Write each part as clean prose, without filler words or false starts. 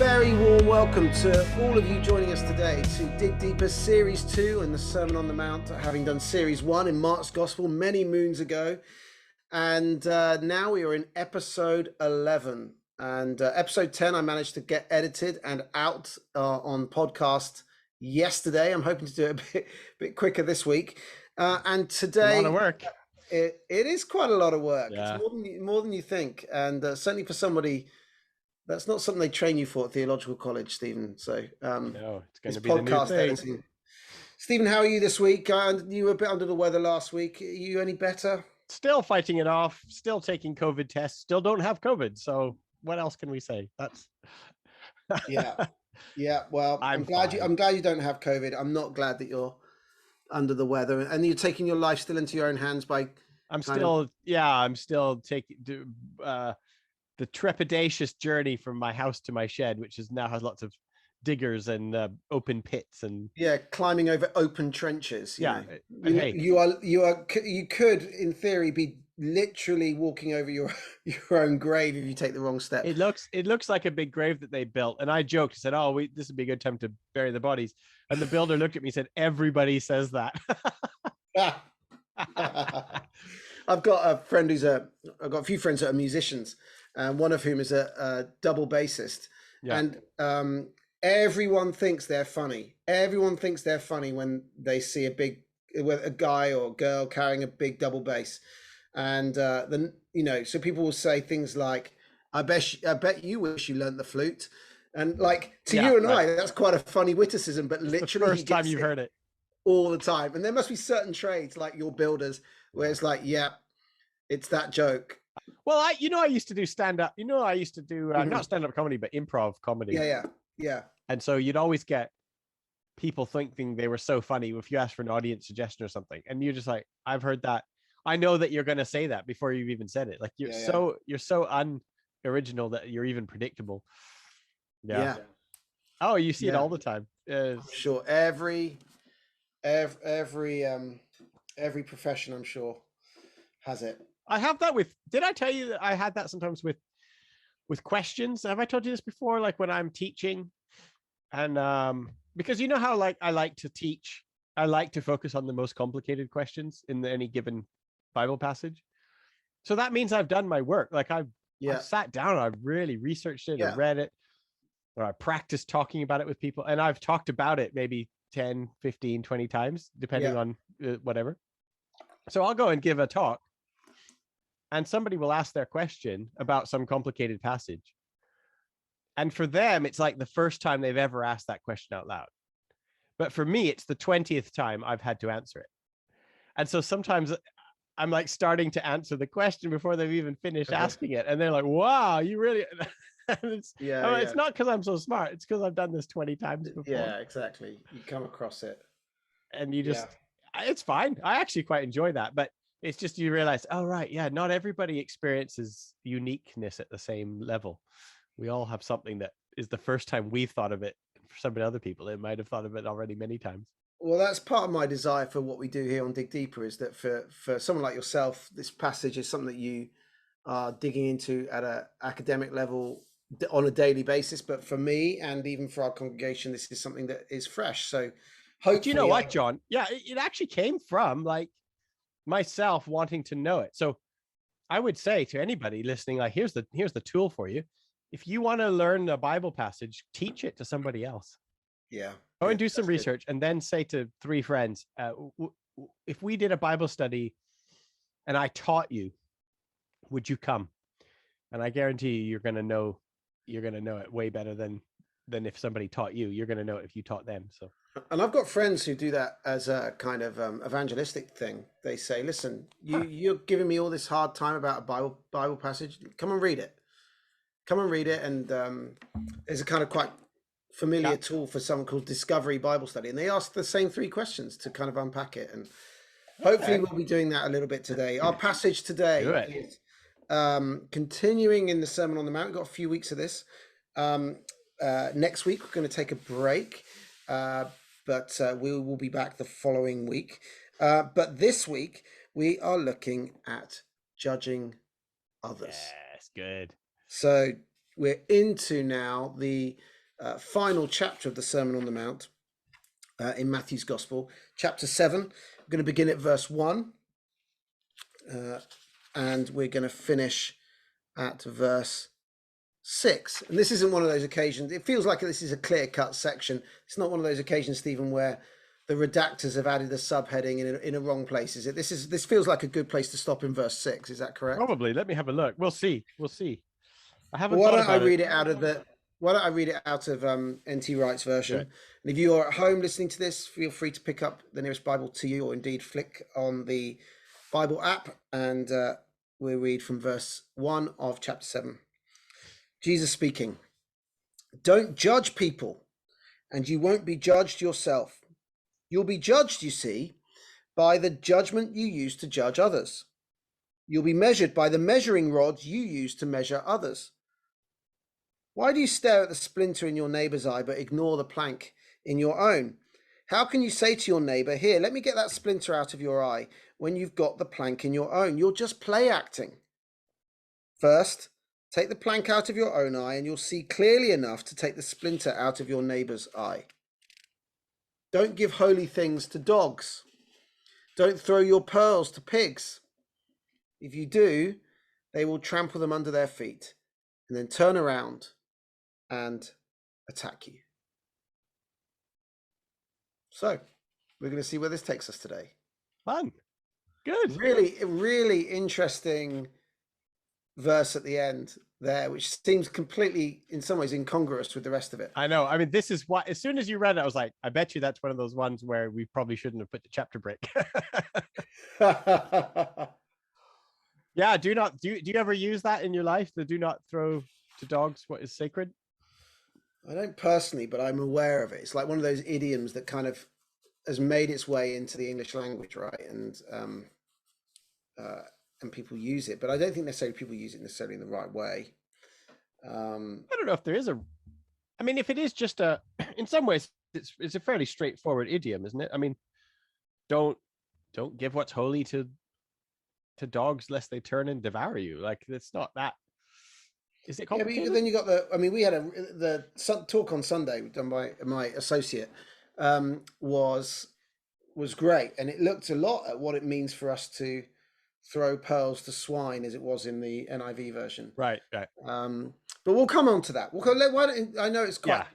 very warm welcome to all of you joining us today to Dig Deeper Series 2 and the Sermon on the Mount, having done Series 1 in Mark's Gospel many moons ago. And now we are in Episode 11. And Episode 10 I managed to get edited and out on podcast yesterday. I'm hoping to do it a bit quicker this week. And today... a lot of work. It is quite a lot of work. Yeah. It's more than you think. And certainly for somebody... That's not something they train you for at theological college, Stephen. So no, it's going to be podcast the new thing. editing. Stephen, how are you this week? You were a bit under the weather last week. Are you any better? Still fighting it off. Still taking COVID tests. Still don't have COVID. So what else can we say? That's yeah. Well, I'm glad you don't have COVID. I'm not glad that you're under the weather and you're taking your life still into your own hands by. I'm still taking the trepidatious journey from my house to my shed, which now has lots of diggers and open pits and climbing over open trenches. You could in theory be literally walking over your own grave if you take the wrong step. It looks like a big grave that they built, and I joked, said, this would be a good time to bury the bodies, and the builder looked at me and said, everybody says that. I've got a few friends that are musicians, one of whom is a double bassist, and everyone thinks they're funny. Everyone thinks they're funny when they see a guy or girl carrying a big double bass, and so people will say things like, "I bet you wish you learnt the flute," and like you and I, that's quite a funny witticism, but it's literally the first time you've heard it all the time. And there must be certain trades like your builders where it's like, it's that joke. Well, I used to do stand-up. I used to do not stand-up comedy, but improv comedy. Yeah. And so you'd always get people thinking they were so funny if you asked for an audience suggestion or something. And you're just like, I've heard that. I know that you're going to say that before you've even said it. Like you're so unoriginal that you're even predictable. Yeah. Oh, you see it all the time. Sure. Every profession, I'm sure, has it. I have that did I tell you that I had that sometimes with questions? Have I told you this before? Like when I'm teaching and because you know how like I like to teach, I like to focus on the most complicated questions in any given Bible passage. So that means I've done my work. Like I've sat down, I've really researched it and read it, or I practiced talking about it with people, and I've talked about it maybe 10, 15, 20 times, depending on whatever. So I'll go and give a talk, and somebody will ask their question about some complicated passage. And for them, it's like the first time they've ever asked that question out loud. But for me, it's the 20th time I've had to answer it. And so sometimes I'm like starting to answer the question before they've even finished asking it. And they're like, wow, you really... it's not because I'm so smart. It's because I've done this 20 times before. Yeah, exactly. You come across it. And you just... It's fine. I actually quite enjoy that. But it's just you realize, not everybody experiences uniqueness at the same level. We all have something that is the first time we've thought of it. For some other people, they might have thought of it already many times. Well, that's part of my desire for what we do here on Dig Deeper, is that for someone like yourself, this passage is something that you are digging into at an academic level on a daily basis. But for me, and even for our congregation, this is something that is fresh. So hopefully... Do you know what, John? Yeah, it actually came from like myself wanting to know it. So I would say to anybody listening, like, here's the tool for you. If you want to learn a Bible passage, teach it to somebody else. Yeah. Go and do some research, and then say to 3 friends, if we did a Bible study and I taught you, would you come? And I guarantee you're going to know it way better than if somebody taught you. You're going to know it if you taught them. So. And I've got friends who do that as a kind of evangelistic thing. They say, listen, you're giving me all this hard time about a Bible passage. Come and read it. And there's a kind of quite familiar tool for someone called Discovery Bible Study. And they ask the same 3 questions to kind of unpack it. And hopefully we'll be doing that a little bit today. Our passage today is continuing in the Sermon on the Mount. We've got a few weeks of this. Next week, we're going to take a break. But we will be back the following week. But this week, we are looking at judging others. Yes, good. So we're into now the final chapter of the Sermon on the Mount in Matthew's Gospel, chapter 7. We're going to begin at verse 1, and we're going to finish at verse 6. And this isn't one of those occasions, it feels like this is a clear-cut section. It's not one of those occasions, Stephen, where the redactors have added a subheading in a wrong place, is it? This feels like a good place to stop in verse 6. Is that correct? Probably. Let me have a look. We'll see. I haven't Why thought don't I about it. read it out of N.T. Wright's version? Good. And if you are at home listening to this, feel free to pick up the nearest Bible to you, or indeed flick on the Bible app, and we'll read from verse 1 of chapter 7. Jesus speaking. Don't judge people, and you won't be judged yourself. You'll be judged, you see, by the judgment you use to judge others. You'll be measured by the measuring rod you use to measure others. Why do you stare at the splinter in your neighbor's eye but ignore the plank in your own? How can you say to your neighbor, here, let me get that splinter out of your eye, when you've got the plank in your own? You're just play acting. First, take the plank out of your own eye and you'll see clearly enough to take the splinter out of your neighbor's eye. Don't give holy things to dogs. Don't throw your pearls to pigs. If you do, they will trample them under their feet and then turn around and attack you. So, we're going to see where this takes us today. Fun. Good. Really interesting verse at the end there, which seems completely, in some ways, incongruous with the rest of it. I know. I mean, this is what, as soon as you read it, I was like, I bet you that's one of those ones where we probably shouldn't have put the chapter break. Yeah. Do you ever use that in your life? The do not throw to dogs what is sacred? I don't personally, but I'm aware of it. It's like one of those idioms that kind of has made its way into the English language, right? And people use it, but I don't think necessarily people use it necessarily in the right way. I don't know if there is I mean, if it is just in some ways, it's a fairly straightforward idiom, isn't it? I mean, don't give what's holy to dogs lest they turn and devour you. Like, it's not that. Is it complicated? Yeah, but then you got we had the talk on Sunday done by my associate was great, and it looked a lot at what it means for us to throw pearls to swine, as it was in the NIV version. Right. But we'll come on to that. I know it's quite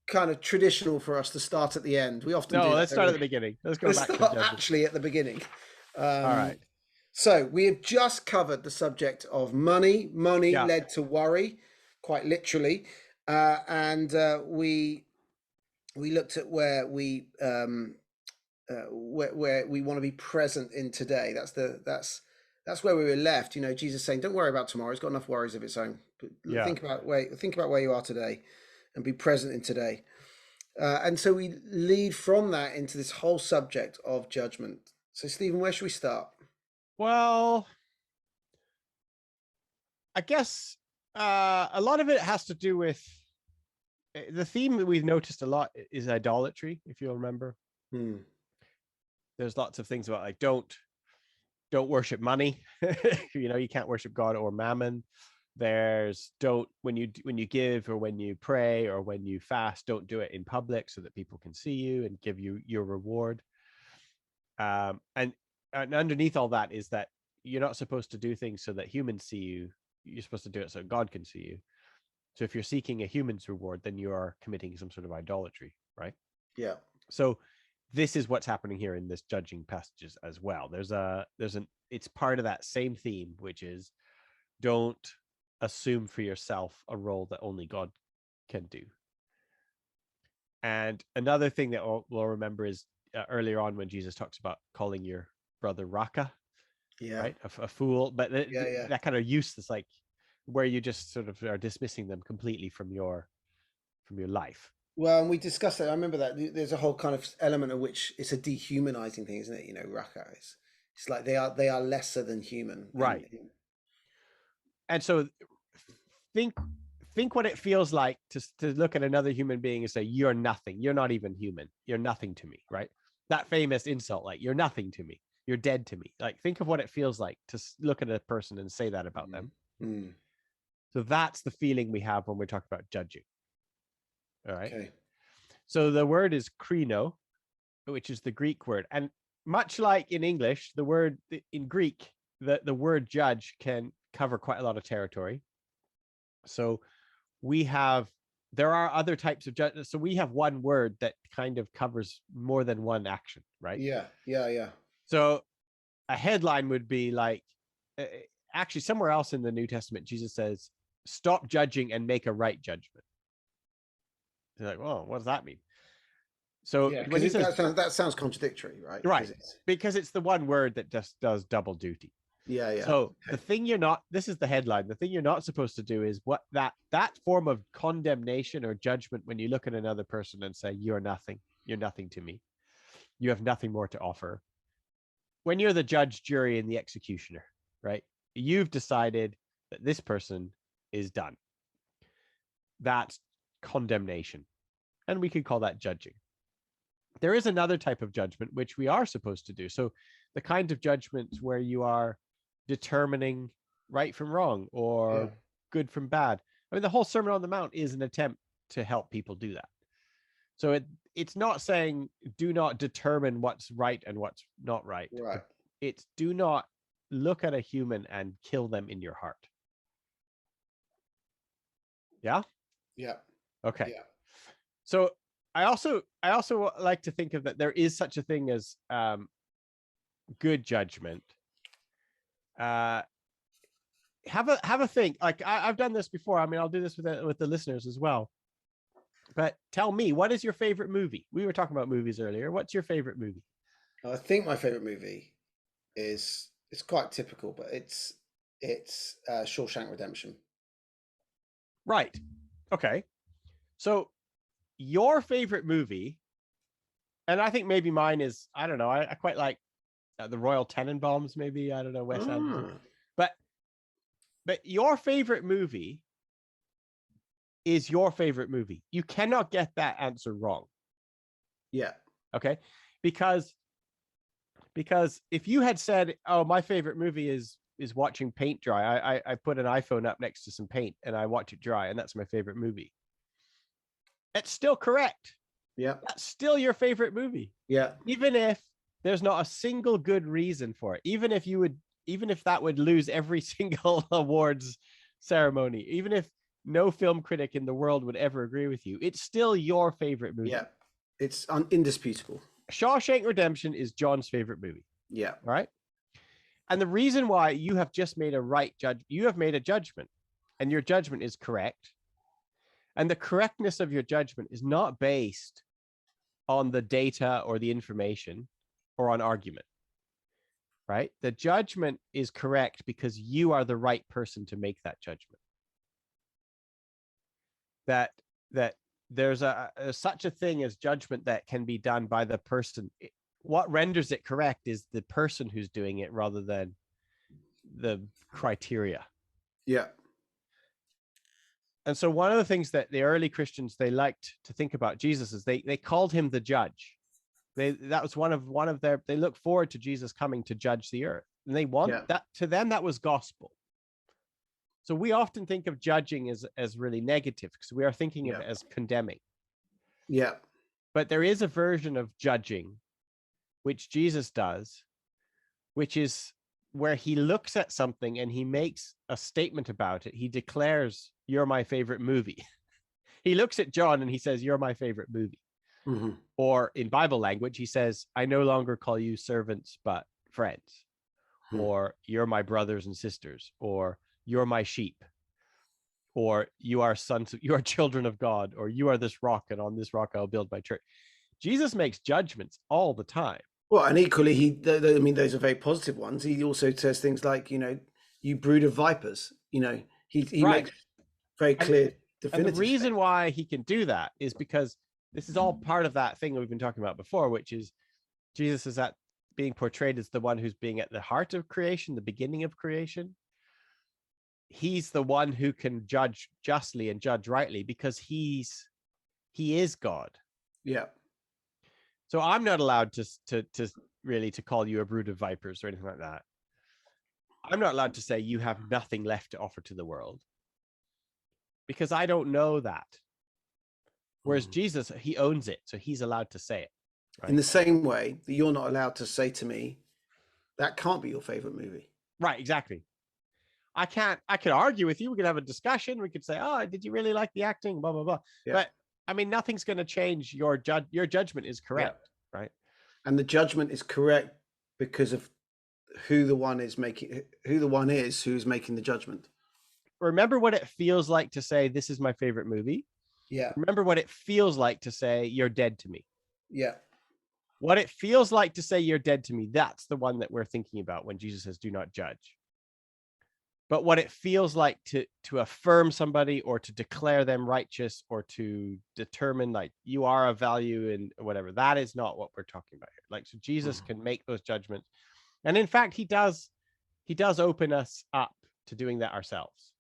kind of traditional for us to start at the end. We often do. Let's start at the beginning. Let's go back to actually at the beginning. All right. So we have just covered the subject of money. Money led to worry, quite literally, and we looked at where we want to be present in today. That's where we were left. You know, Jesus saying, "Don't worry about tomorrow; it's got enough worries of its own. But think about where you are today, and be present in today." And so we lead from that into this whole subject of judgment. So, Stephen, where should we start? Well, I guess a lot of it has to do with the theme that we've noticed a lot is idolatry, if you'll remember. There's lots of things about like don't worship money. You know, you can't worship God or mammon. There's when you give or when you pray or when you fast, don't do it in public so that people can see you and give you your reward. And underneath all that is that you're not supposed to do things so that humans see you. You're supposed to do it so God can see you. So if you're seeking a human's reward, then you are committing some sort of idolatry, right? Yeah. So this is what's happening here in this judging passages as well. It's part of that same theme, which is don't assume for yourself a role that only God can do. And another thing that we'll remember is earlier on when Jesus talks about calling your brother Raka, right, a fool, but that kind of use is like where you just sort of are dismissing them completely from your life. Well, and we discussed it. I remember that there's a whole kind of element of which it's a dehumanizing thing, isn't it? You know, Raka it's like they are lesser than human, right? And so think what it feels like to look at another human being and say, you're nothing, you're not even human, you're nothing to me, right? That famous insult, like, you're nothing to me, you're dead to me. Like, think of what it feels like to look at a person and say that about them. So that's the feeling we have when we're talking about judging. All right. Okay. So the word is krino, which is the Greek word. And much like in English, the word in Greek, the word judge can cover quite a lot of territory. So there are other types of judge. So we have one word that kind of covers more than one action, right? Yeah. So a headline would be like, actually somewhere else in the New Testament, Jesus says, stop judging and make a right judgment. They're like, well, what does that mean? So yeah, when he says that sounds contradictory, right? Right, because it's the one word that just does double duty. Yeah. So Okay. the thing you're not, this is the headline, the thing you're not supposed to do is what that form of condemnation or judgment when you look at another person and say, you're nothing to me. You have nothing more to offer. When you're the judge, jury, and the executioner, right? You've decided that this person is done. That's condemnation. And we could call that judging. There is another type of judgment which we are supposed to do. So the kind of judgments where you are determining right from wrong or good from bad. I mean, the whole Sermon on the Mount is an attempt to help people do that. So it's not saying do not determine what's right and what's not right. Right. It's do not look at a human and kill them in your heart. Yeah? Yeah. Okay. Yeah. So I also like to think of that there is such a thing as good judgment. Have a think. Like I've done this before. I mean, I'll do this with the listeners as well. But tell me, what is your favorite movie? We were talking about movies earlier. What's your favorite movie? I think my favorite movie it's quite typical, but it's Shawshank Redemption. Right. Okay. So your favorite movie, and I think maybe mine is, I don't know, I quite like the Royal Tenenbaums, maybe, I don't know, Wes Anderson. But your favorite movie is your favorite movie. You cannot get that answer wrong. Yeah. Okay. Because if you had said, oh, my favorite movie is watching paint dry, I put an iPhone up next to some paint and I watch it dry, and that's my favorite movie. It's still correct. Yeah. That's still your favorite movie. Yeah. Even if there's not a single good reason for it, even if that would lose every single awards ceremony, even if no film critic in the world would ever agree with you, it's still your favorite movie. Yeah. It's indisputable. Shawshank Redemption is John's favorite movie. Yeah. All right. And the reason why you have just made you have made a judgment, and your judgment is correct. And the correctness of your judgment is not based on the data or the information or on argument, right? The judgment is correct because you are the right person to make that judgment. That there's such a thing as judgment that can be done by the person. What renders it correct is the person who's doing it rather than the criteria. Yeah. And so one of the things that the early Christians, they liked to think about Jesus is they called him the judge. That was one of their, they look forward to Jesus coming to judge the earth. And they want that, to them, that was gospel. So we often think of judging as really negative because we are thinking of it as condemning. Yeah. But there is a version of judging which Jesus does, which is where he looks at something and he makes a statement about it. He declares, you're my favorite movie. He looks at John and he says, you're my favorite movie. Mm-hmm. Or in Bible language, he says, I no longer call you servants, but friends. Or you're my brothers and sisters, or you're my sheep, or you are sons, you are children of God, or you are this rock, and on this rock I'll build my church. Jesus makes judgments all the time. Well, and equally, I mean, those are very positive ones. He also says things like, you brood of vipers. He makes very clear, definitive. And the reason why he can do that is because this is all part of that thing that we've been talking about before, which is Jesus is being portrayed as the one who's being at the heart of creation, the beginning of creation. He's the one who can judge justly and judge rightly because he is God. Yeah. So I'm not allowed to call you a brood of vipers or anything like that. I'm not allowed to say you have nothing left to offer to the world. because I don't know that. Whereas Jesus, he owns it, so he's allowed to say it. Right? In the same way that you're not allowed to say to me, that can't be your favorite movie. Right, exactly. I could argue with you. We could have a discussion. We could say, oh, did you really like the acting? Blah, blah, blah. Yeah. But I mean, nothing's going to change your judgment is correct, right? And the judgment is correct because of who the one is who's making the judgment. Remember what it feels like to say, this is my favorite movie. Yeah. Remember what it feels like to say, you're dead to me. Yeah. What it feels like to say, you're dead to me. That's the one that we're thinking about when Jesus says, do not judge. But what it feels like to affirm somebody or to declare them righteous or to determine like you are of value and whatever, that is not what we're talking about here. Like, so Jesus can make those judgments. And in fact, he does open us up to doing that ourselves.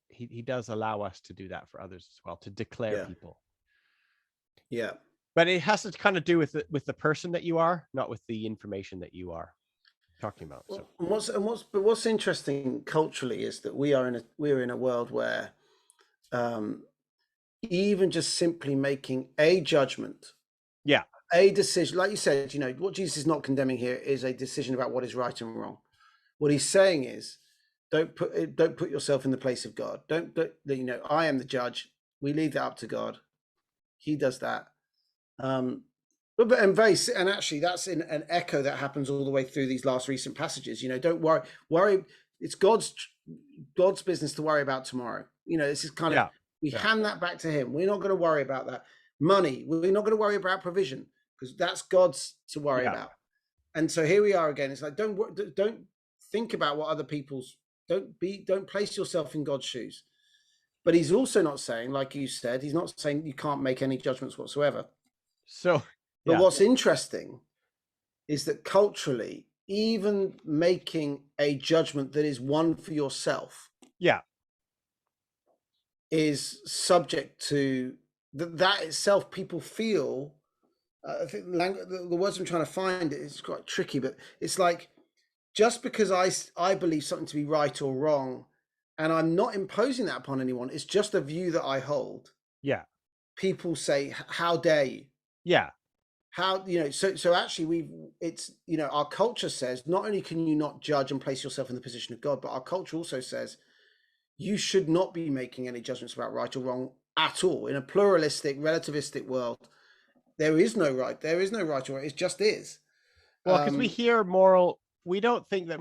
He does allow us to do that for others as well, to declare people. Yeah. But it has to kind of do with the person that you are, not with the information that you are talking about. So what's interesting culturally is that we're in a world where even just simply making a judgment, a decision, like you said, what Jesus is not condemning here is a decision about what is right and wrong. What he's saying is, don't put yourself in the place of God. Don't I am the judge. We leave that up to God. He does that. And actually that's in an echo that happens all the way through these last recent passages. Don't worry. It's God's business to worry about tomorrow. This is kind of, we hand that back to him. We're not going to worry about that. Money, we're not going to worry about provision because that's God's to worry about. And so here we are again. It's like, don't think about what other people's, don't place yourself in God's shoes. But he's also not saying, like you said, he's not saying you can't make any judgments whatsoever. So, but what's interesting is that culturally, even making a judgment that is one for yourself, is subject to that itself. People feel. I think the words I'm trying to find is quite tricky, but it's like just because I believe something to be right or wrong, and I'm not imposing that upon anyone. It's just a view that I hold. Yeah. People say, "How dare you?" Yeah. How, so actually our culture says not only can you not judge and place yourself in the position of God, but our culture also says you should not be making any judgments about right or wrong at all. In a pluralistic, relativistic world, there is no right or wrong. It just is. Well, because we hear we don't think that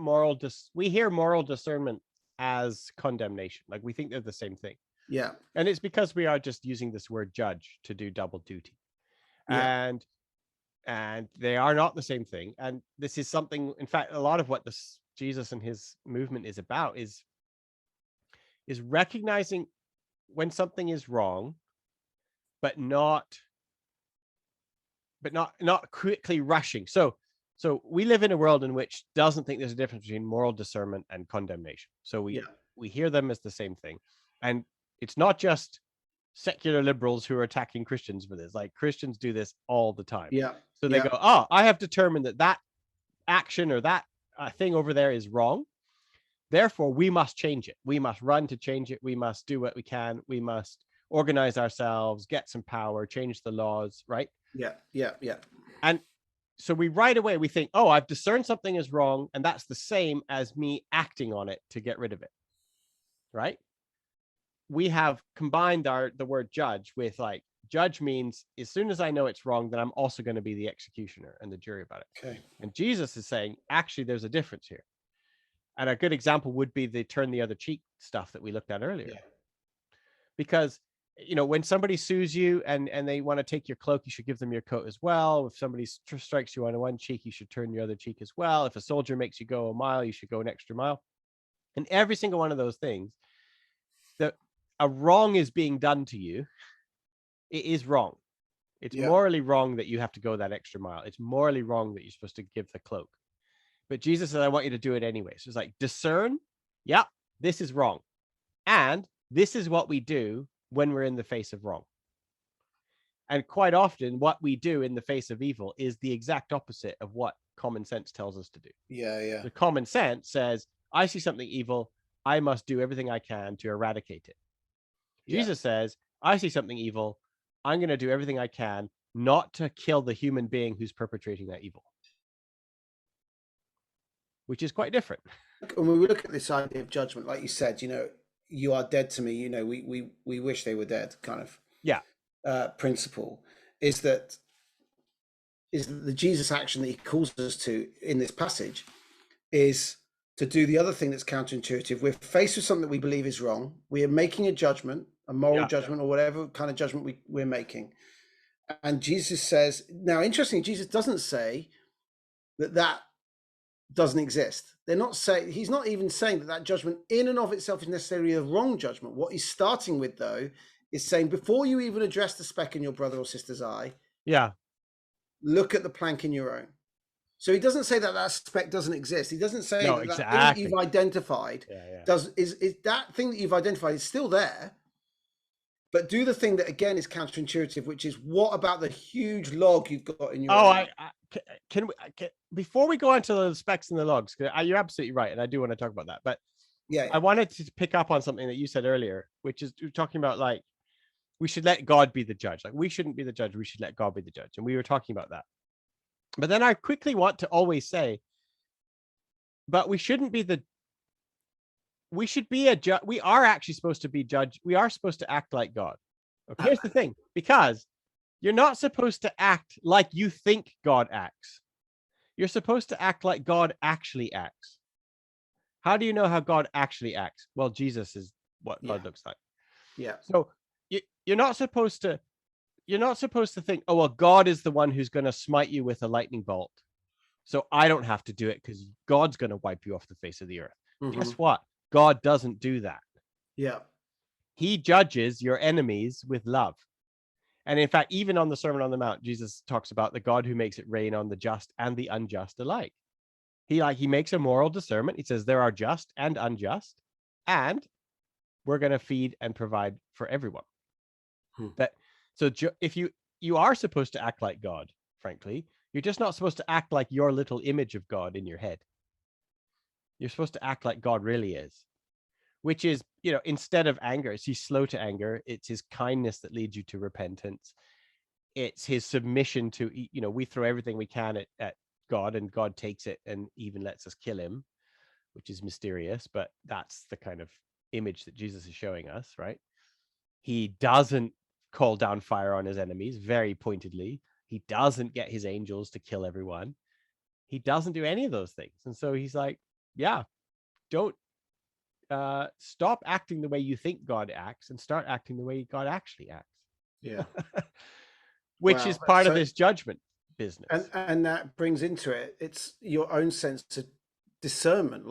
we hear moral discernment as condemnation. Like we think they're the same thing. Yeah. And it's because we are just using this word judge to do double duty. Yeah. And they are not the same thing. And this is something, in fact, a lot of what Jesus and his movement is about is recognizing when something is wrong, but not quickly rushing. So we live in a world in which doesn't think there's a difference between moral discernment and condemnation. So we hear them as the same thing. And it's not just secular liberals who are attacking Christians for this. Like Christians do this all the time. Yeah. So they go, oh, I have determined that action or that thing over there is wrong. Therefore, we must change it. We must run to change it. We must do what we can. We must organize ourselves, get some power, change the laws, right? Yeah. And so we right away, we think, oh, I've discerned something is wrong. And that's the same as me acting on it to get rid of it, right? We have combined the word judge with like, judge means as soon as I know it's wrong, then I'm also going to be the executioner and the jury about it. Okay. And Jesus is saying, actually, there's a difference here. And a good example would be the turn the other cheek stuff that we looked at earlier. Yeah. Because, when somebody sues you and they want to take your cloak, you should give them your coat as well. If somebody strikes you on one cheek, you should turn your other cheek as well. If a soldier makes you go a mile, you should go an extra mile. And every single one of those things, that a wrong is being done to you, it is wrong. It's morally wrong that you have to go that extra mile. It's morally wrong that you're supposed to give the cloak. But Jesus said, I want you to do it anyway. So it's like, discern, this is wrong. And this is what we do when we're in the face of wrong. And quite often what we do in the face of evil is the exact opposite of what common sense tells us to do. Yeah. The common sense says, I see something evil, I must do everything I can to eradicate it. Yeah. Jesus says, I see something evil. I'm going to do everything I can not to kill the human being who's perpetrating that evil, which is quite different. When we look at this idea of judgment, like you said, you are dead to me. We wish they were dead. Kind of Yeah. principle is that the Jesus action that he calls us to in this passage is to do the other thing that's counterintuitive. We're faced with something that we believe is wrong. We are making a judgment, a moral judgment, or whatever kind of judgment we're making. And Jesus says, now, interestingly, Jesus doesn't say that doesn't exist. They're not saying, he's not even saying that judgment in and of itself is necessarily a wrong judgment. What he's starting with, though, is saying before you even address the speck in your brother or sister's eye, look at the plank in your own. So he doesn't say that speck doesn't exist. He doesn't say that thing that you've identified is that thing that you've identified is still there. But do the thing that again is counterintuitive, which is what about the huge log you've got in your own? Can before we go on to the specks and the logs, you're absolutely right, and I do want to talk about that. But I wanted to pick up on something that you said earlier, which is you're talking about like we should let God be the judge. Like we shouldn't be the judge. We should let God be the judge. And we were talking about that. But then I quickly want to always say, but we shouldn't be we should be a judge. We are actually supposed to be judge. We are supposed to act like God. Okay, here's the thing, because you're not supposed to act like you think God acts. You're supposed to act like God actually acts. How do you know how God actually acts? Well, Jesus is what God looks like. Yeah. So you're not supposed to think, oh, well, God is the one who's going to smite you with a lightning bolt, so I don't have to do it because God's going to wipe you off the face of the earth. Guess what? God doesn't do that. Yeah. He judges your enemies with love. And in fact, even on the Sermon on the Mount, Jesus talks about the God who makes it rain on the just and the unjust alike. He makes a moral discernment. He says there are just and unjust, and we're going to feed and provide for everyone. So if you are supposed to act like God, frankly, you're just not supposed to act like your little image of God in your head. You're supposed to act like God really is, which is, instead of anger, he's slow to anger. It's his kindness that leads you to repentance. It's his submission to, we throw everything we can at God, and God takes it and even lets us kill him, which is mysterious, but that's the kind of image that Jesus is showing us, right? He doesn't call down fire on his enemies very pointedly. He doesn't get his angels to kill everyone. He doesn't do any of those things. And so he's like, don't stop acting the way you think God acts and start acting the way God actually acts. Yeah. Which is part of this judgment business. And that brings into it's your own sense of discernment,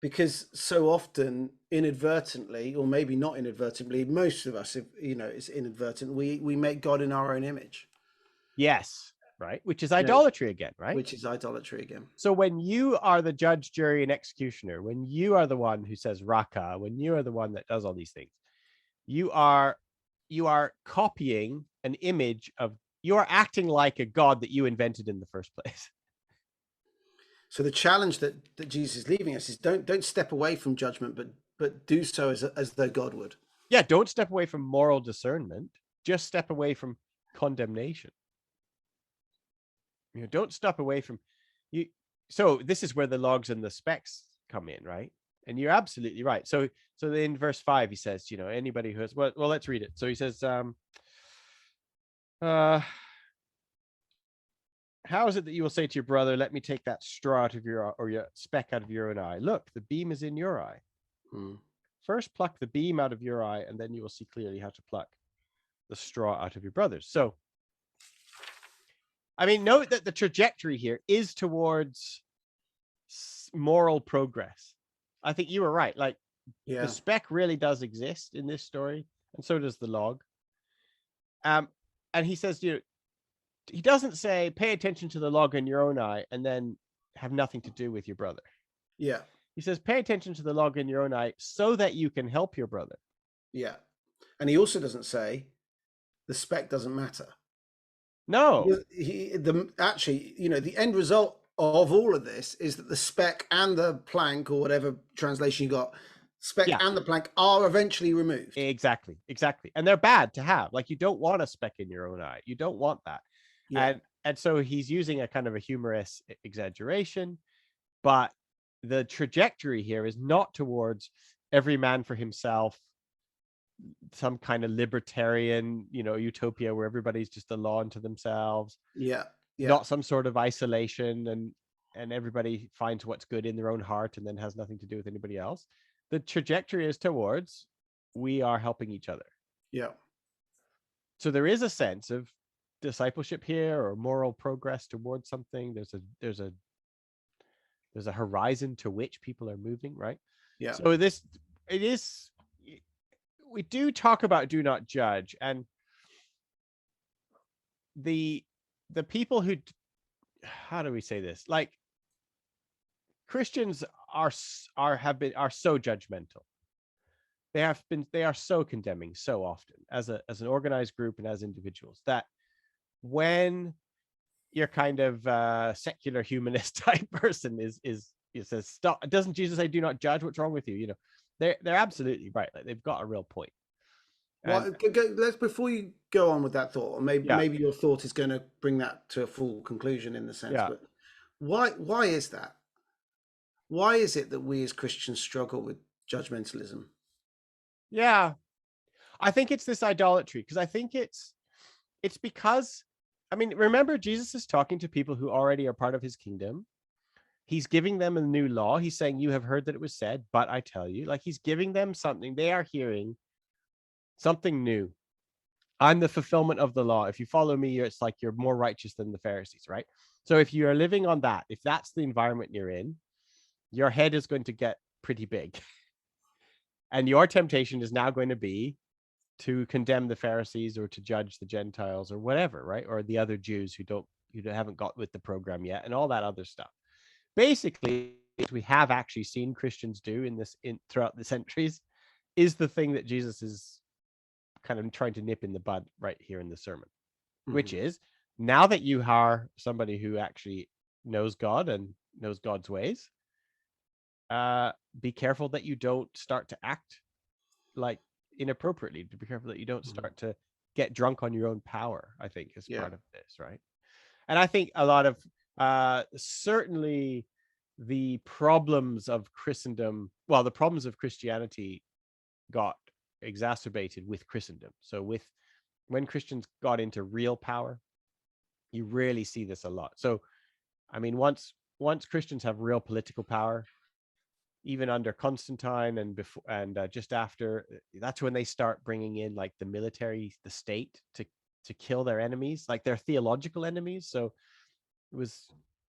because so often inadvertently, or maybe not inadvertently, most of us, it's inadvertent, we make God in our own image. Yes. Right. Which is idolatry again, right? Which is idolatry again. So when you are the judge, jury, and executioner, when you are the one who says raka, when you are the one that does all these things, you are copying an image of, you are acting like a God that you invented in the first place. So the challenge that Jesus is leaving us is don't step away from judgment, but do so as though God would. Yeah, don't step away from moral discernment. Just step away from condemnation. Don't step away from you. So this is where the logs and the specks come in, right? And you're absolutely right. So in verse 5, he says, anybody who has, well, let's read it. So he says, how is it that you will say to your brother, let me take that straw out of your speck out of your own eye? Look, the beam is in your eye. First pluck the beam out of your eye, and then you will see clearly how to pluck the straw out of your brother's. So, I mean, note that the trajectory here is towards moral progress. I think you were right. The speck really does exist in this story, and so does the log. And he says, he doesn't say, pay attention to the log in your own eye and then have nothing to do with your brother. Yeah. He says, pay attention to the log in your own eye so that you can help your brother. Yeah. And he also doesn't say the speck doesn't matter. No. Actually, the end result of all of this is that the speck and the plank, or whatever translation you got, speck Yeah. and the plank are eventually removed. Exactly. And they're bad to have. Like, you don't want a speck in your own eye. You don't want that. Yeah. And so he's using a kind of a humorous exaggeration, but the trajectory here is not towards every man for himself, some kind of libertarian, utopia where everybody's just a law unto themselves, Yeah. Yeah. not some sort of isolation and everybody finds what's good in their own heart and then has nothing to do with anybody else. The trajectory is towards we are helping each other. Yeah. So there is a sense of discipleship here, or moral progress towards something. There's a horizon to which people are moving, right? Yeah. So we do talk about do not judge, and the people who, how do we say this? Like, Christians are so judgmental. They are so condemning so often as an organized group and as individuals, that when you're kind of secular humanist type person is says, stop, doesn't Jesus say do not judge? What's wrong with you? They're absolutely right. Like, they've got a real point. Well, let's, before you go on with that thought, or maybe your thought is going to bring that to a full conclusion in the sense, but why is that? Why is it that we as Christians struggle with judgmentalism? Yeah, I think it's this idolatry, because I think it's because, I mean, remember, Jesus is talking to people who already are part of his kingdom. He's giving them a new law. He's saying, you have heard that it was said, but I tell you, like, he's giving them something. They are hearing something new. I'm the fulfillment of the law. If you follow me, it's like you're more righteous than the Pharisees, right? So if you are living on that, if that's the environment you're in, your head is going to get pretty big. And your temptation is now going to be to condemn the Pharisees or to judge the Gentiles or whatever, right? Or the other Jews who haven't got with the program yet, and all that other stuff. Basically, what we have actually seen Christians do throughout the centuries is the thing that Jesus is kind of trying to nip in the bud right here in the sermon, which is, now that you are somebody who actually knows God and knows God's ways, be careful that you don't start to act like inappropriately. To be careful that you don't start to get drunk on your own power, I think, is part of this, right? And I think a lot of certainly the problems of Christendom, well, the problems of Christianity got exacerbated with Christendom. So when Christians got into real power, you really see this a lot. So, I mean, once Christians have real political power, even under Constantine and before and just after, that's when they start bringing in like the military, the state, to kill their enemies, like their theological enemies. So it was,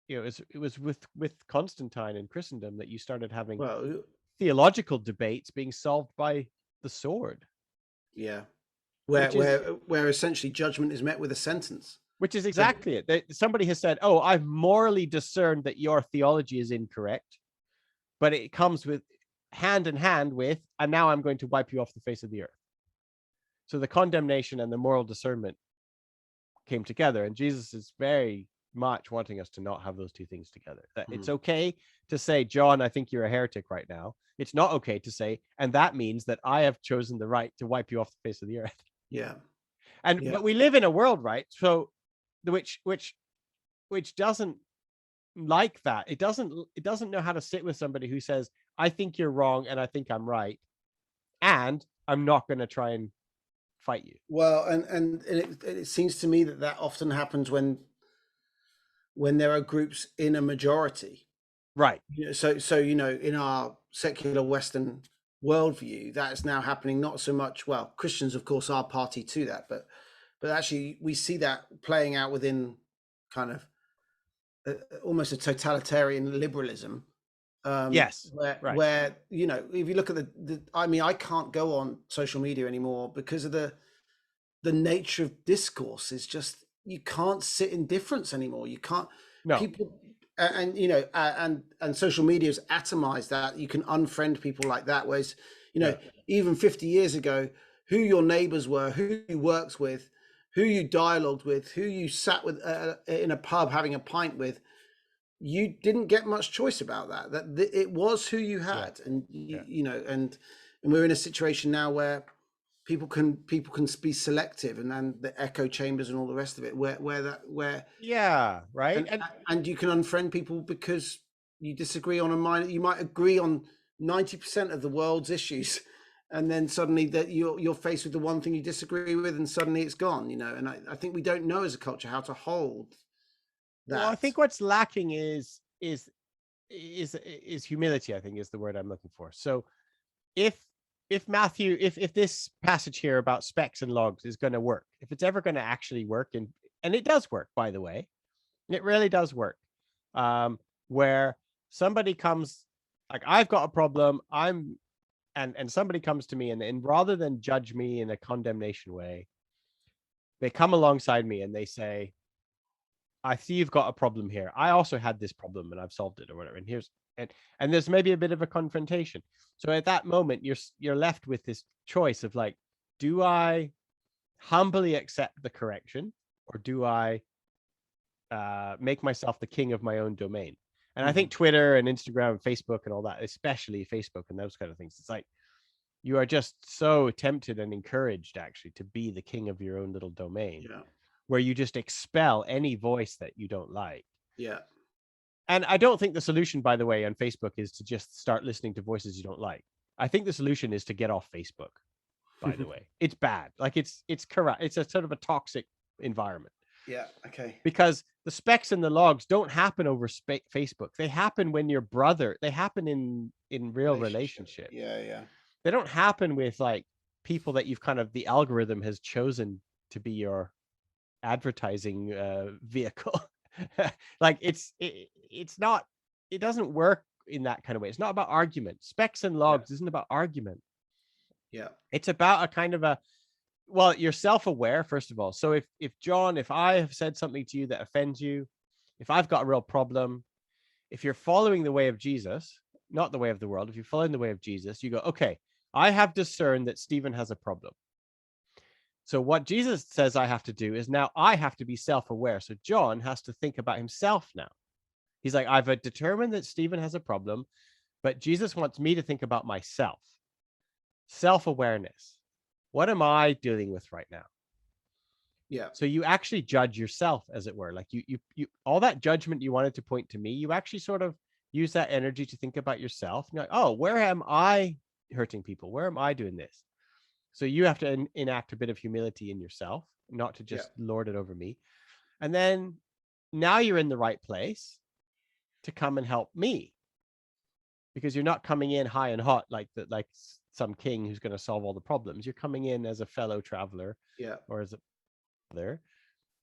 it was with Constantine and Christendom that you started having theological debates being solved by the sword. Yeah, where essentially judgment is met with a sentence. Which is exactly it. Somebody has said, "Oh, I've morally discerned that your theology is incorrect," but it comes with hand in hand with, and now I'm going to wipe you off the face of the earth. So the condemnation and the moral discernment came together, and Jesus is very much wanting us to not have those two things together. That it's okay to say, John, I think you're a heretic right now. It's not okay to say, and that means that I have chosen the right to wipe you off the face of the earth. Yeah. But we live in a world, right? So which doesn't like that. It doesn't know how to sit with somebody who says, I think you're wrong and I think I'm right, and I'm not going to try and fight you. Well, and it seems to me that often happens when there are groups in a majority, right? So in our secular Western worldview, that is now happening. Not so much, well, Christians of course are party to that, but actually we see that playing out within kind of almost a totalitarian liberalism. Yes, where if you look at I mean, I can't go on social media anymore because of the nature of discourse is just, you can't sit in difference anymore. You can't. No. People and social media has atomized that. You can unfriend people like that. Whereas even 50 years ago, who your neighbors were, who you worked with, who you dialogued with, who you sat with in a pub having a pint with, you didn't get much choice about that. It was who you had, and Yeah. you know, and we're in a situation now where people can be selective, and the echo chambers and all the rest of it, where Yeah, right. and you can unfriend people because you disagree on a minor. You might agree on 90% of the world's issues, and then suddenly that you're faced with the one thing you disagree with, and suddenly it's gone. You know, and I think we don't know as a culture how to hold that. Well, I think what's lacking is humility, I think, is the word I'm looking for. So if Matthew, if this passage here about specs and logs is going to work, if it's ever going to actually work, and it does work, by the way, it really does work, where somebody comes, like, I've got a problem, and somebody comes to me, and rather than judge me in a condemnation way, they come alongside me and they say, I see you've got a problem here. I also had this problem and I've solved it, or whatever. And here's and there's maybe a bit of a confrontation. So at that moment, you're left with this choice of, like, do I humbly accept the correction, or do I make myself the king of my own domain? And I think Twitter and Instagram and Facebook and all that, especially Facebook and those kind of things, it's like you are just so tempted and encouraged actually to be the king of your own little domain. Yeah. Where you just expel any voice that you don't like. Yeah. And I don't think the solution, by the way, on Facebook is to just start listening to voices you don't like. I think the solution is to get off Facebook, by the way. It's bad. Like, it's corrupt. It's a sort of a toxic environment. Yeah. Okay. Because the specs and the logs don't happen over Facebook. They happen when your brother, they happen in real relationship. Yeah. Yeah. They don't happen with, like, people that you've kind of, the algorithm has chosen to be your advertising vehicle. Like, it's not, it doesn't work in that kind of way. It's not about argument. Specs and logs isn't about argument. Yeah. It's about a kind of a, well, you're self-aware, first of all. So if John, if I have said something to you that offends you, if I've got a real problem, if you're following the way of Jesus, not the way of the world, if you're following the way of Jesus, you go, okay, I have discerned that Stephen has a problem. So what Jesus says I have to do is, now I have to be self-aware. So John has to think about himself now. He's like, I've determined that Stephen has a problem, but Jesus wants me to think about myself. Self-awareness. What am I dealing with right now? Yeah. So you actually judge yourself, as it were. Like, you all that judgment you wanted to point to me, you actually sort of use that energy to think about yourself. You're like, oh, where am I hurting people? Where am I doing this? So you have to enact a bit of humility in yourself, not to just lord it over me. And then now you're in the right place to come and help me, because you're not coming in high and hot like some king who's going to solve all the problems. You're coming in as a fellow traveler, or as a brother.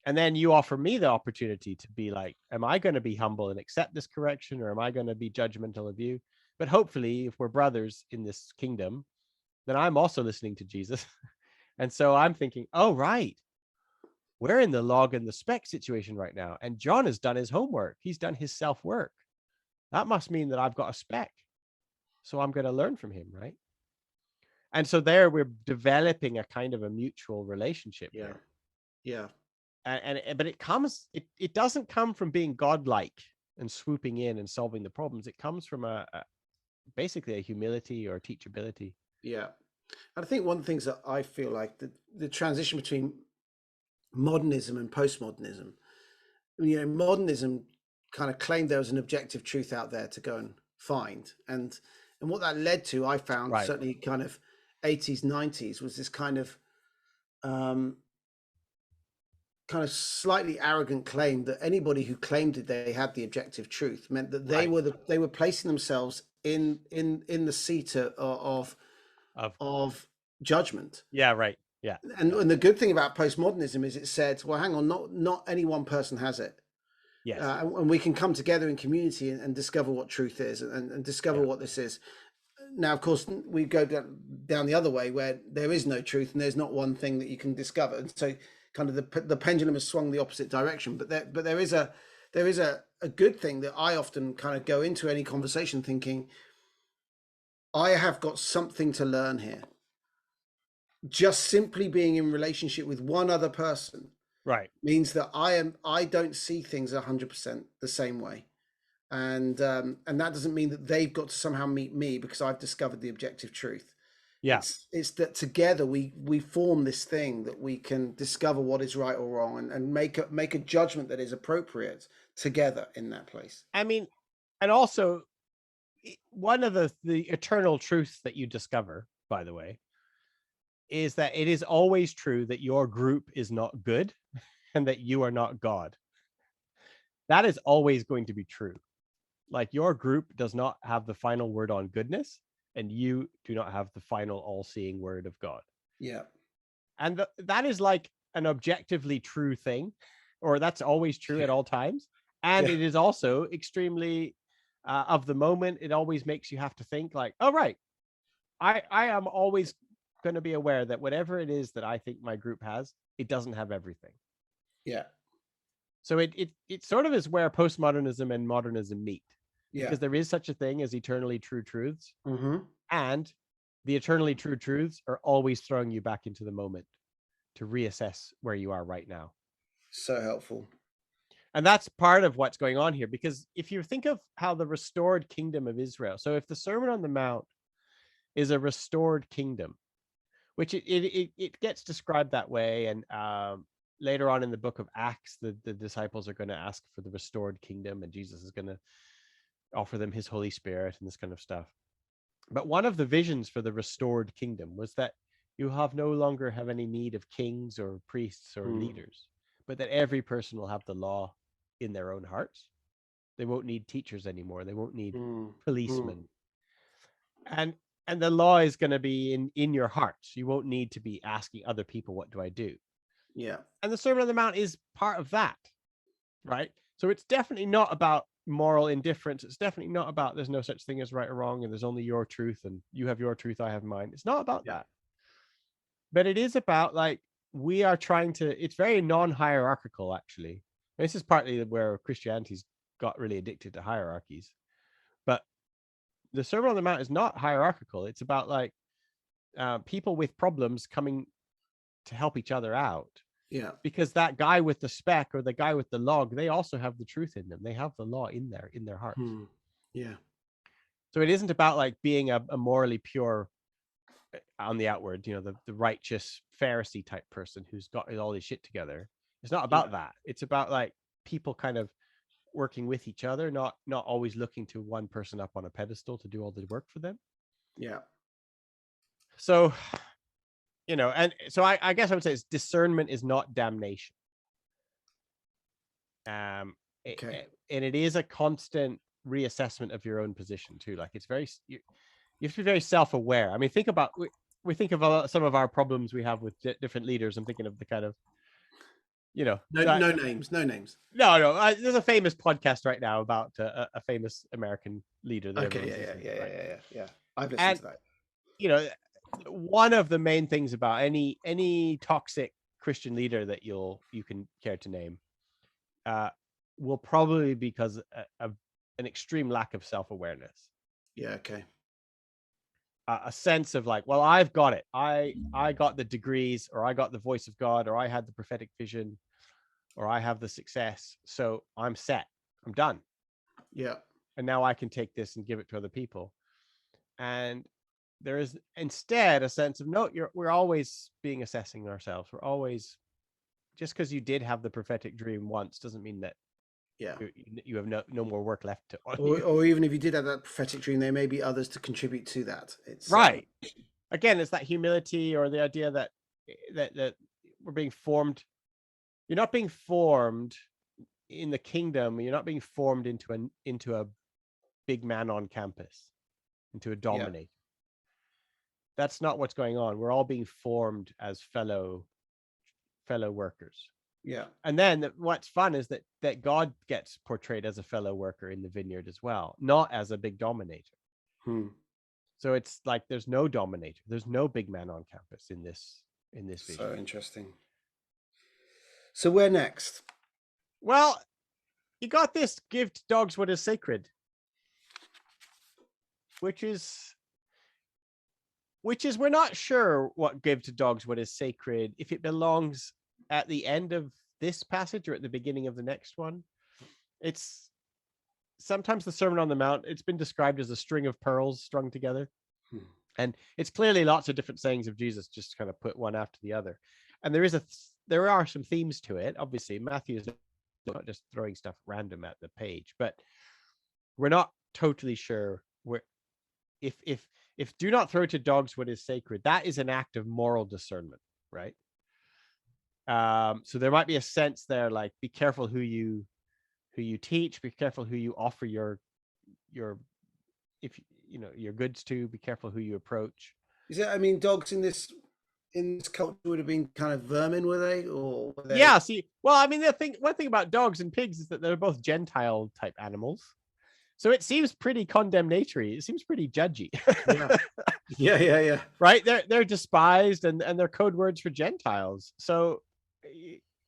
And then you offer me the opportunity to be like, am I going to be humble and accept this correction, or am I going to be judgmental of you? But hopefully, if we're brothers in this kingdom, then I'm also listening to Jesus. And so I'm thinking, oh, right, we're in the log and the spec situation right now. And John has done his homework. He's done his self-work. That must mean that I've got a spec. So I'm going to learn from him, right? And so there we're developing a kind of a mutual relationship. Yeah. There. Yeah. But it doesn't come from being godlike and swooping in and solving the problems. It comes from basically a humility or teachability. Yeah. And I think one of the things that I feel like the transition between modernism and postmodernism, you know, modernism kind of claimed there was an objective truth out there to go and find. And what that led to, I found, certainly kind of 80s, 90s, was this kind of slightly arrogant claim that anybody who claimed that they had the objective truth meant that they were placing themselves in the seat of judgment. Yeah, right. Yeah. And the good thing about postmodernism is it said, well, hang on, not any one person has it. Yes. And we can come together in community and discover what truth is, and discover what this is. Now, of course, we go down the other way where there is no truth and there's not one thing that you can discover. And so kind of the pendulum has swung the opposite direction. But there is a good thing that I often kind of go into any conversation thinking, I have got something to learn here. Just simply being in relationship with one other person means that I don't see things 100% the same way. and that doesn't mean that they've got to somehow meet me because I've discovered the objective truth. Yeah. It's that together we form this thing that we can discover what is right or wrong, and make a judgment that is appropriate together in that place. I mean, and also one of the eternal truths that you discover, by the way, is that it is always true that your group is not good and that you are not God. That is always going to be true. Like, your group does not have the final word on goodness, and you do not have the final all-seeing word of God. Yeah. And that is like an objectively true thing, or that's always true at all times. And it is also extremely of the moment. It always makes you have to think like, oh, right, I am always going to be aware that whatever it is that I think my group has, it doesn't have everything. Yeah. So it sort of is where postmodernism and modernism meet, Yeah. because there is such a thing as eternally true truths, Mm-hmm. and the eternally true truths are always throwing you back into the moment to reassess where you are right now. So helpful. And that's part of what's going on here, because if you think of how the restored kingdom of Israel, so if the Sermon on the Mount is a restored kingdom, which it gets described that way, and later on in the book of Acts, the disciples are going to ask for the restored kingdom, and Jesus is going to offer them his Holy Spirit and this kind of stuff. But one of the visions for the restored kingdom was that you no longer have any need of kings or priests or leaders, but that every person will have the law in their own hearts. They won't need teachers anymore. They won't need policemen. And the law is going to be in your hearts. You won't need to be asking other people, what do I do? Yeah. And the Sermon on the Mount is part of that, right? So it's definitely not about moral indifference. It's definitely not about there's no such thing as right or wrong, and there's only your truth, and you have your truth, I have mine. It's not about that. But it is about, like, we are trying to, it's very non-hierarchical, actually. And this is partly where Christianity's got really addicted to hierarchies. But the Sermon on the Mount is not hierarchical. It's about, like, people with problems coming to help each other out. Yeah. Because that guy with the speck or the guy with the log, they also have the truth in them. They have the law in their hearts. Yeah. So it isn't about, like, being a morally pure on the outward, the righteous Pharisee type person who's got all his shit together. It's not about that. It's about, like, people kind of working with each other, not always looking to one person up on a pedestal to do all the work for them. Yeah. So, and so I guess I would say discernment is not damnation. Okay. And it is a constant reassessment of your own position too. Like, it's very, you have to be very self-aware. I mean, think about, we think of some of our problems we have with different leaders. I'm thinking of the kind of, no names. No. There's a famous podcast right now about a famous American leader. That Yeah. I've listened to that. One of the main things about any toxic Christian leader that you can care to name will probably be because of an extreme lack of self-awareness. Yeah. Okay. A sense of, like, well, I've got it. I got the degrees, or I got the voice of God, or I had the prophetic vision, or I have the success. So I'm set. I'm done. Yeah. And now I can take this and give it to other people. And there is instead a sense of, no, we're always assessing ourselves. We're always, just because you did have the prophetic dream once doesn't mean that you have no more work left to, or even if you did have that prophetic dream, there may be others to contribute to that. It's right. Again, it's that humility, or the idea that we're being formed. You're not being formed in the kingdom. You're not being formed into a big man on campus, into a dominator. That's not what's going on. We're all being formed as fellow workers. Yeah. And then what's fun is that God gets portrayed as a fellow worker in the vineyard as well, not as a big dominator. So it's like there's no dominator. There's no big man on campus in this vision. So interesting. So where next? Well, you got this: give to dogs what is sacred, which is we're not sure what give to dogs what is sacred, if it belongs at the end of this passage or at the beginning of the next one. It's sometimes the Sermon on the Mount, it's been described as a string of pearls strung together. Hmm. And it's clearly lots of different sayings of Jesus, just kind of put one after the other. And there are some themes to it. Obviously, Matthew is not just throwing stuff random at the page, but we're not totally sure where, if do not throw to dogs what is sacred, that is an act of moral discernment, right? So there might be a sense there, like, be careful who you teach, be careful who you offer your if you know your goods to, be careful who you approach. Is it? I mean, dogs in this culture would have been kind of vermin, were they, or were they? Yeah. See, well, I mean, one thing about dogs and pigs is that they're both Gentile type animals, so it seems pretty condemnatory. It seems pretty judgy. Yeah. Right? They're despised, and they're code words for Gentiles. So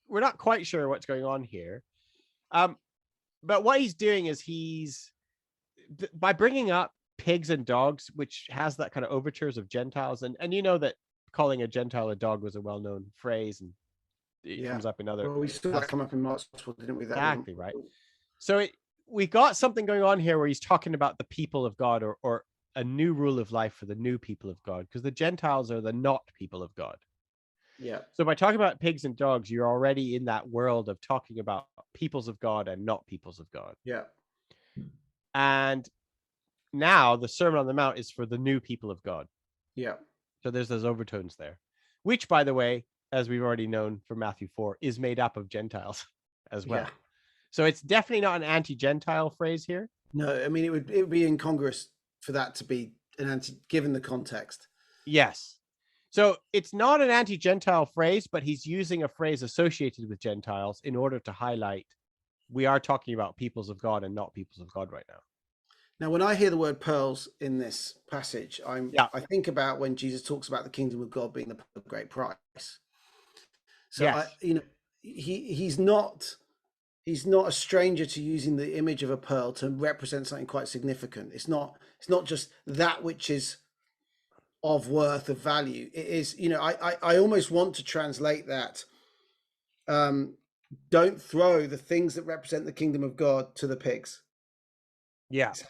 we're not quite sure what's going on here. But what he's doing is by bringing up pigs and dogs, which has that kind of overtures of Gentiles, and you know that calling a Gentile a dog was a well-known phrase, and it comes up in other. Well, we saw that come up in Mark's Gospel, didn't we? Exactly right. So we got something going on here where he's talking about the people of God, or a new rule of life for the new people of God, because the Gentiles are the not people of God. Yeah. So by talking about pigs and dogs, you're already in that world of talking about peoples of God and not peoples of God. Yeah. And now the Sermon on the Mount is for the new people of God. Yeah. So there's those overtones there, which, by the way, as we've already known from Matthew 4, is made up of Gentiles as well. Yeah. So it's definitely not an anti-Gentile phrase here. No, I mean, it would be incongruous for that to be an given the context. Yes. So it's not an anti-Gentile phrase, but he's using a phrase associated with Gentiles in order to highlight we are talking about peoples of God and not peoples of God right now. Now, when I hear the word pearls in this passage, I think about when Jesus talks about the kingdom of God being the great price. So, yes. He's not a stranger to using the image of a pearl to represent something quite significant. It's not just that which is of worth, of value. It is, I almost want to translate that. Don't throw the things that represent the kingdom of God to the pigs. Yeah. So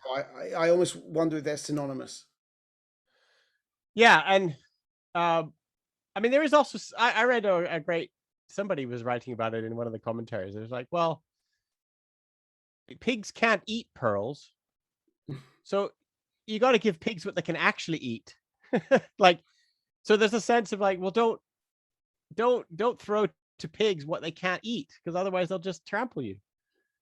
I almost wonder if they're synonymous. Yeah. And I mean, there is also, I read a great, somebody was writing about it in one of the commentaries. It was like, well, pigs can't eat pearls. So you got to give pigs what they can actually eat. Like, so there's a sense of like, well, don't throw to pigs what they can't eat, because otherwise they'll just trample you.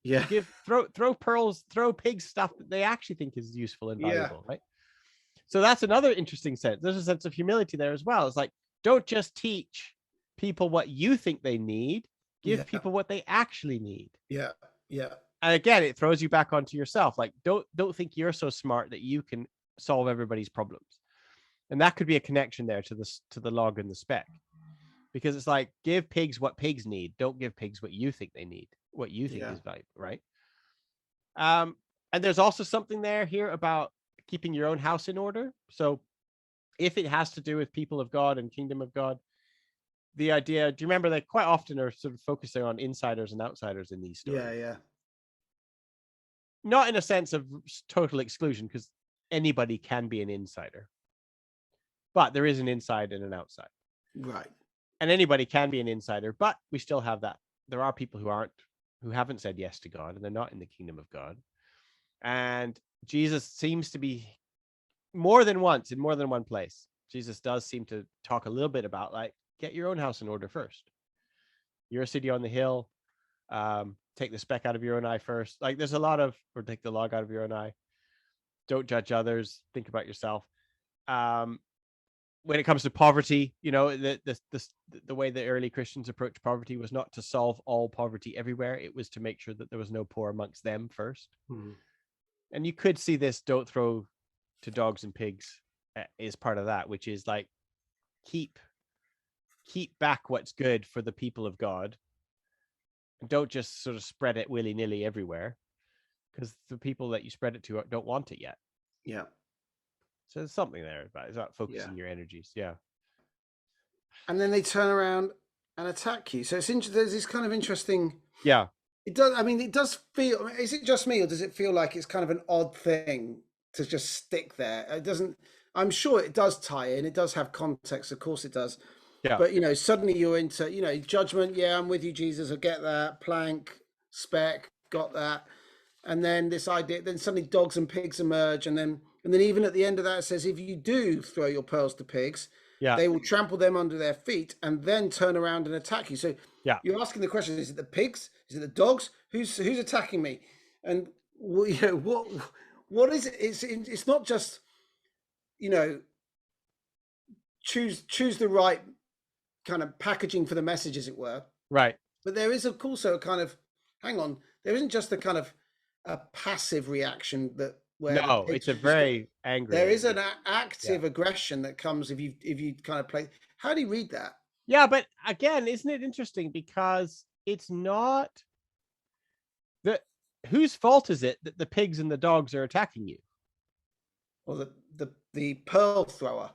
Yeah. Throw pigs stuff that they actually think is useful and valuable, right? So that's another interesting sense. There's a sense of humility there as well. It's like, don't just teach people what you think they need, give people what they actually need. Yeah. And again, it throws you back onto yourself. Like, don't think you're so smart that you can solve everybody's problems. And that could be a connection there to the log and the spec, because it's like, give pigs what pigs need. Don't give pigs what you think they need, what you think is valuable, right? And there's also something there here about keeping your own house in order. So if it has to do with people of God and kingdom of God, the idea, do you remember they quite often are sort of focusing on insiders and outsiders in these stories? Yeah. Not in a sense of total exclusion, because anybody can be an insider. But there is an inside and an outside. Right. And anybody can be an insider, but we still have that. There are people who haven't said yes to God, and they're not in the kingdom of God. And Jesus seems to be more than once, in more than one place, Jesus does seem to talk a little bit about, like, get your own house in order first. You're a city on the hill. Take the speck out of your own eye first. Like, there's a lot of, or take the log out of your own eye. Don't judge others. Think about yourself. When it comes to poverty, the way the early Christians approached poverty was not to solve all poverty everywhere. It was to make sure that there was no poor amongst them first. Mm-hmm. And you could see this, don't throw to dogs and pigs, is part of that, which is like, keep back what's good for the people of God. And don't just sort of spread it willy-nilly everywhere, because the people that you spread it to don't want it yet. Yeah. So there's something there about focusing your energies. Yeah. And then they turn around and attack you. So there's this kind of interesting It does. I mean, it does feel. Is it just me, or does it feel like it's kind of an odd thing to just stick there? It doesn't. I'm sure it does tie in. It does have context. Of course, it does. Yeah. But suddenly you're into judgment. Yeah, I'm with you, Jesus. I get that. Plank, spec, got that. And then this idea. Then suddenly dogs and pigs emerge, and then even at the end of that it says, if you do throw your pearls to pigs, Yeah. they will trample them under their feet and then turn around and attack you. So Yeah. you're asking the question: is it the pigs? Is it the dogs? Who's attacking me? And what is it? It's not just choose the right kind of packaging for the message, as it were. Right. But there is, of course, a kind of hang on. There isn't just a kind of a passive reaction that where no, it's a very angry. There is an active aggression that comes if you kind of play. How do you read that? Yeah, but again, isn't it interesting because it's not whose fault is it that the pigs and the dogs are attacking you? Well, the pearl thrower.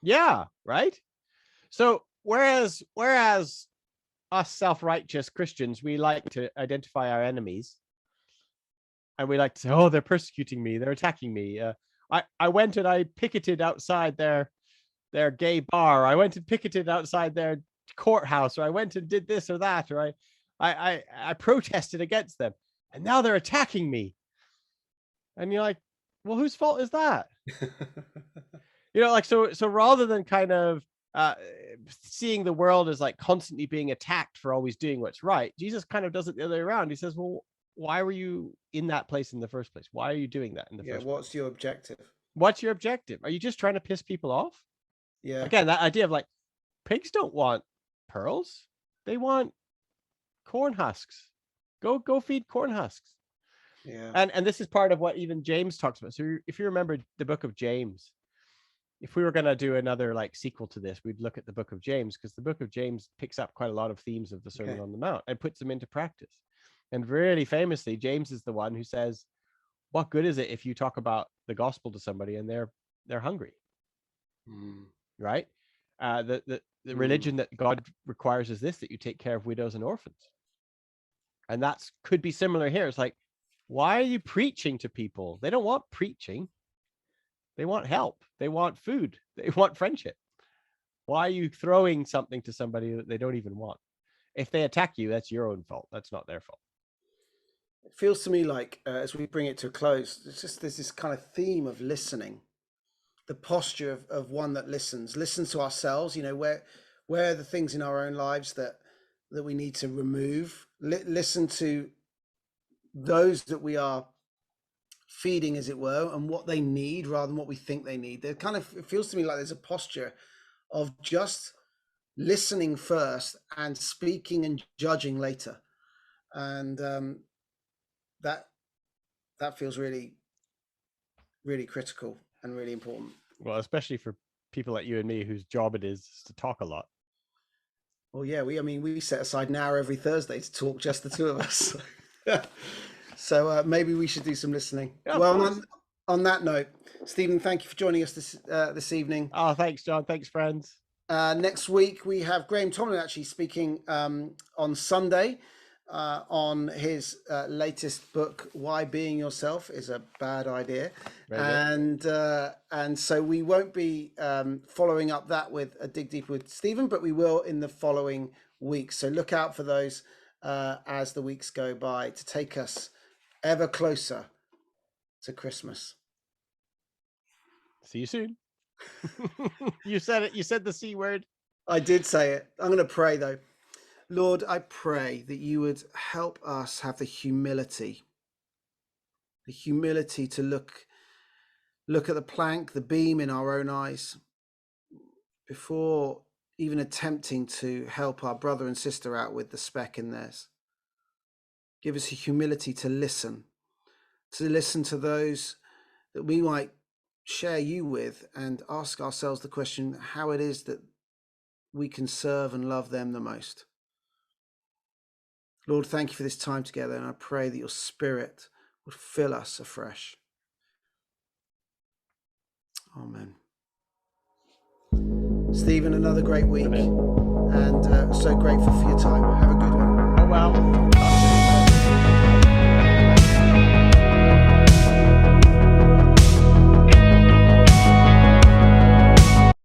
Yeah, right. So whereas us self-righteous Christians, we like to identify our enemies, and we like to say, "Oh, they're persecuting me, they're attacking me." I went and I picketed outside their gay bar. I went and picketed outside their courthouse, or I went and did this or that, or I protested against them, and now they're attacking me. And you're like, well, whose fault is that? So rather than kind of seeing the world as like constantly being attacked for always doing what's right, Jesus kind of does it the other way around. He says, well, why were you in that place in the first place? Why are you doing that in the first place? What's your objective? What's your objective? Are you just trying to piss people off? Yeah. Again, that idea of like, pigs don't want pearls. They want corn husks. Go feed corn husks. Yeah. And this is part of what even James talks about. So if you remember the book of James, if we were going to do another like sequel to this, we'd look at the book of James, because the book of James picks up quite a lot of themes of the Sermon on the Mount and puts them into practice. And really famously, James is the one who says, what good is it if you talk about the gospel to somebody and they're hungry? Right? The religion that God requires is this, that you take care of widows and orphans. And that's could be similar here. It's like, why are you preaching to people? They don't want preaching. They want help. They want food. They want friendship. Why are you throwing something to somebody that they don't even want? If they attack you, that's your own fault. That's not their fault. It feels to me like, as we bring it to a close, there's this kind of theme of listening, the posture of one that listens to ourselves. Where are the things in our own lives that we need to remove? Listen to those that we are feeding, as it were, and what they need rather than what we think they need. It feels to me like there's a posture of just listening first and speaking and judging later, and that feels really, really critical and really important. Well, especially for people like you and me, whose job it is to talk a lot. Well, yeah, we set aside an hour every Thursday to talk, just the two of us. So maybe we should do some listening. Yeah, well, on that note, Stephen, thank you for joining us this evening. Oh, thanks, John. Thanks, friends. Next week we have Graham Tomlin actually speaking on Sunday on his latest book, Why Being Yourself is a Bad Idea. And so we won't be following up that with a dig deeper with Stephen, but we will in the following weeks. So look out for those as the weeks go by, to take us ever closer to Christmas. See you soon. You said it. You said the C word. I did say it. I'm going to pray though. Lord, I pray that you would help us have the humility to look at the plank, the beam in our own eyes, before even attempting to help our brother and sister out with the speck in theirs. Give us a humility to listen to those that we might share you with, and ask ourselves the question, how it is that we can serve and love them the most. Lord, thank you for this time together, and I pray that your Spirit would fill us afresh. Amen. Stephen, another great week. Amen. And so grateful for your time. Have a good one. Oh, well.